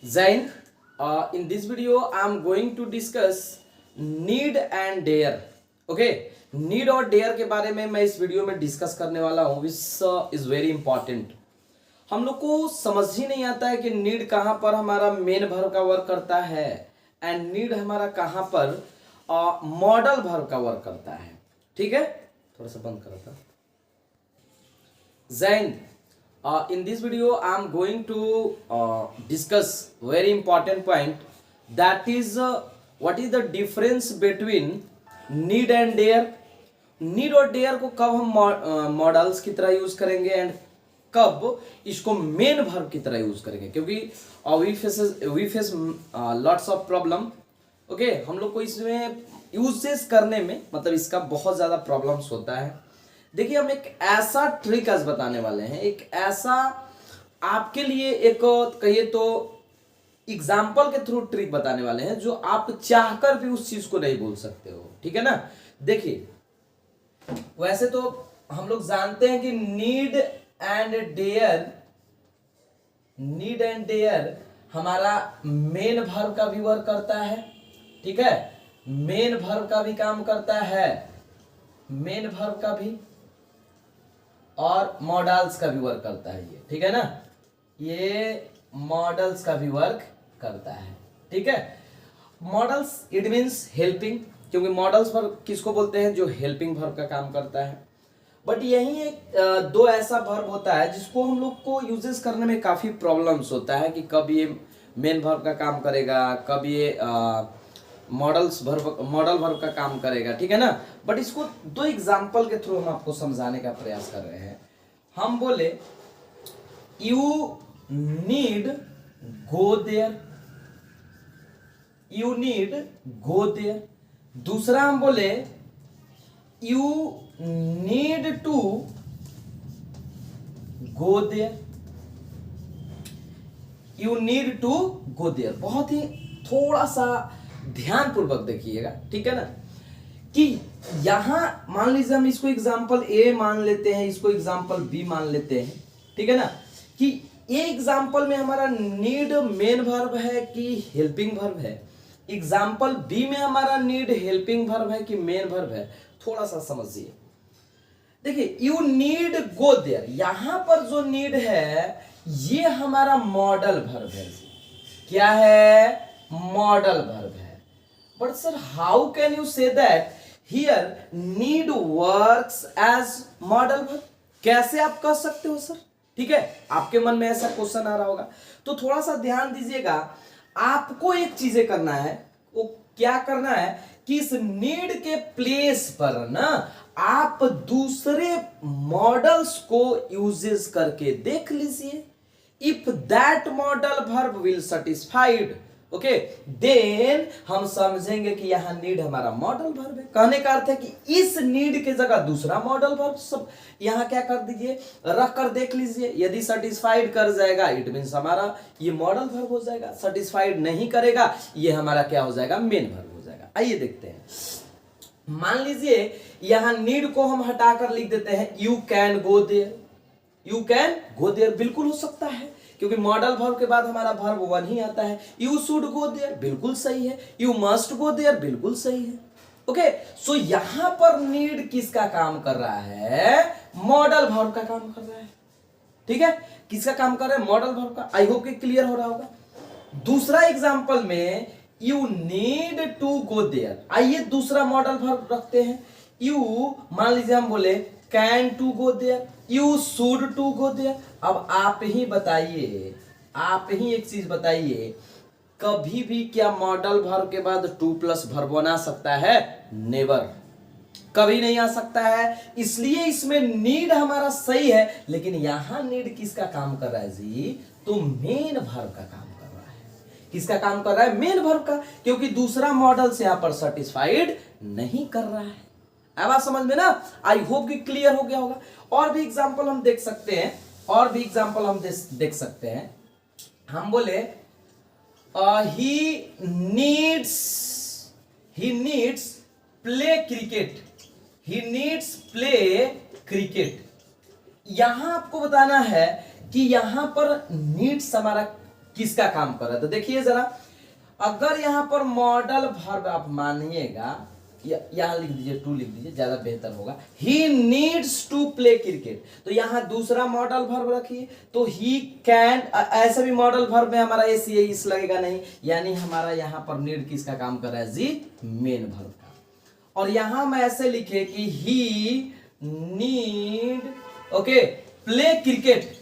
Zain, in this video I am going to discuss need and dare. Okay, need और dare के बारे में मैं इस वीडियो में डिस्कस करने वाला हूँ. Which is very important. हम लोग को समझ ही नहीं आता है कि नीड कहाँ पर हमारा मेन वर्ब का वर्क करता है एंड नीड हमारा कहाँ पर मॉडल वर्ब का वर्क करता है. ठीक है, थोड़ा सा बंद करा था. Zain, in this video I am going to discuss very important point, that is what is the difference between need and dare. Need और डेयर को कब हम मॉडल्स की तरह यूज करेंगे एंड कब इसको मेन वर्ब की तरह यूज करेंगे, क्योंकि we face lots of problem. Okay, हम लोग को इसमें यूजेस करने में मतलब इसका बहुत ज्यादा प्रॉब्लम्स होता है. देखिए, हम एक ऐसा ट्रिक आज बताने वाले हैं, एक ऐसा आपके लिए एक कहिए तो एग्जाम्पल के थ्रू ट्रिक बताने वाले हैं जो आप चाहकर भी उस चीज को नहीं बोल सकते हो. ठीक है ना. देखिए, वैसे तो हम लोग जानते हैं कि नीड एंड डेयर हमारा मेन वर्ब का भी वर्क करता है. ठीक है, मेन वर्ब का भी काम करता है, मेन वर्ब का भी और मॉडल्स का भी वर्क करता है ये. ठीक है ना, ये मॉडल्स का भी वर्क करता है. ठीक है, मॉडल्स इट मींस हेल्पिंग, क्योंकि मॉडल्स वर्ब किसको बोलते हैं, जो हेल्पिंग वर्ब का काम करता है. बट यही एक दो ऐसा वर्ब होता है जिसको हम लोग को यूजेस करने में काफी प्रॉब्लम्स होता है कि कब ये मेन वर्ब का काम करेगा, कब ये मॉडल वर्ब का काम करेगा. ठीक है ना. बट इसको दो एग्जांपल के थ्रू हम आपको समझाने का प्रयास कर रहे हैं. हम बोले you need go there, you need go there. दूसरा हम बोले you need to go there, you need to go there. बहुत ही थोड़ा सा ध्यान पूर्वक देखिएगा. ठीक है ना, कि यहां मान लीजिए हम इसको एग्जांपल ए मान लेते हैं, इसको एग्जांपल बी मान लेते हैं. ठीक है ना, कि ए एग्जांपल में हमारा नीड मेन वर्ब है कि हेल्पिंग वर्ब है, एग्जांपल बी में हमारा नीड हेल्पिंग वर्ब है कि मेन वर्ब है. थोड़ा सा समझिए. देखिए, यू नीड गो देयर, यहां पर जो नीड है ये हमारा मॉडल वर्ब है. क्या है? मॉडल वर्ब है. But sir, how can you say that here need works as model verb? कैसे आप कह सकते हो सर? ठीक है, आपके मन में ऐसा क्वेश्चन आ रहा होगा, तो थोड़ा सा ध्यान दीजिएगा. आपको एक चीजें करना है. वो क्या करना है कि इस नीड के प्लेस पर ना आप दूसरे मॉडल्स को यूजेस करके देख लीजिए. If that modal verb will satisfied, okay, then हम समझेंगे कि यहां नीड हमारा मॉडल वर्ब है. कहने का अर्थ है कि इस नीड के जगह दूसरा मॉडल वर्ब सब यहां क्या कर दीजिए, रख कर देख लीजिए. यदि सेटिस्फाइड कर जाएगा इट मींस हमारा ये मॉडल वर्ब हो जाएगा. सेटिस्फाइड नहीं करेगा ये हमारा क्या हो जाएगा, मेन वर्ब हो जाएगा. आइए देखते हैं. मान लीजिए यहां नीड को हम हटाकर लिख देते हैं you can go there. You can go there बिल्कुल हो सकता है, क्योंकि मॉडल वर्ब के बाद हमारा वर्ब वन ही आता है. यू शुड गो देयर बिल्कुल सही है, यू मस्ट गो देयर बिल्कुल सही है. ओके, सो यहां पर नीड किसका काम कर रहा है, मॉडल वर्ब का काम कर रहा है. ठीक है, किसका काम कर रहा है, मॉडल वर्ब का. आई होप कि क्लियर हो रहा होगा. दूसरा एग्जांपल में you need to go there. आइए दूसरा मॉडल वर्ब रखते हैं. यू मान लीजिए हम बोले can to go there, you should to go there. अब आप ही बताइए, आप ही एक चीज बताइए, कभी भी क्या मॉडल वर्ब के बाद टू प्लस वर्ब आ सकता है? नेवर, कभी नहीं आ सकता है. इसलिए इसमें नीड हमारा सही है, लेकिन यहां नीड किसका काम कर रहा है जी, तो मेन वर्ब का काम कर रहा है. किसका काम कर रहा है, मेन वर्ब का, क्योंकि दूसरा मॉडल से यहां पर सेटिस्फाइड नहीं कर रहा है. अब आप समझ में ना, आई होप कि क्लियर हो गया होगा. और भी एग्जांपल हम देख सकते हैं, और भी एग्जांपल हम देख सकते हैं. हम बोले he needs play cricket, he needs play cricket. यहां आपको बताना है कि यहां पर नीड्स हमारा किसका काम कर रहा है। तो देखिए जरा, अगर यहाँ पर मॉडल वर्ब आप मानिएगा, यहाँ लिख दीजिए टू लिख दीजिए, ज्यादा बेहतर होगा। He needs to play cricket, तो यहाँ दूसरा मॉडल वर्ब रखिए, तो ही कैन, ऐसे भी मॉडल वर्ब में हमारा एस इस लगेगा नहीं, यानी हमारा यहाँ पर नीड किसका काम कर रहा है जी, मेन वर्ब का। और यहाँ मैं ऐसे लिखे कि ही नीड, ओके, प्ले क्रिकेट,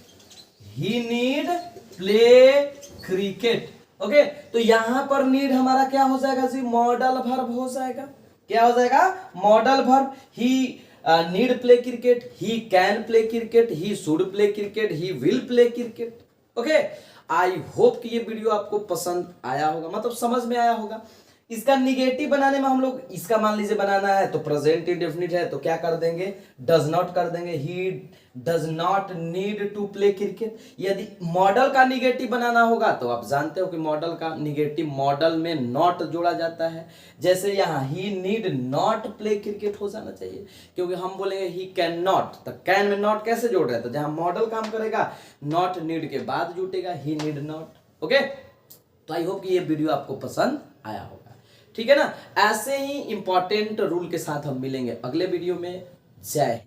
ही नीड प्ले क्रिकेट, ओके। तो यहां पर नीड हमारा क्या हो जाएगा जी, मॉडल वर्ब हो जाएगा। क्या हो जाएगा, modal verb. He need play cricket, he can play cricket, he should play cricket, he will play cricket, okay. I hope कि ये वीडियो आपको पसंद आया होगा, मतलब समझ में आया होगा। इसका निगेटिव बनाने में हम लोग, इसका मान लीजिए बनाना है तो प्रेजेंट इंडेफिनिट है तो क्या कर देंगे, डज नॉट कर देंगे, he does not need to play cricket. यदि मॉडल का निगेटिव बनाना होगा तो आप जानते हो कि मॉडल का निगेटिव मॉडल में नॉट जोड़ा जाता है। जैसे यहाँ ही नीड नॉट प्ले क्रिकेट हो जाना चाहिए, क्योंकि हम बोलेंगे ही कैन नॉट, तो कैन में नॉट कैसे जोड़ रहे हैं, तो जहां मॉडल काम करेगा नॉट नीड के बाद जुटेगा ही नीड नॉट, ओके। तो आई होप कि ये वीडियो आपको पसंद आया होगा, ठीक है ना। ऐसे ही इंपॉर्टेंट रूल के साथ हम मिलेंगे अगले वीडियो में। जय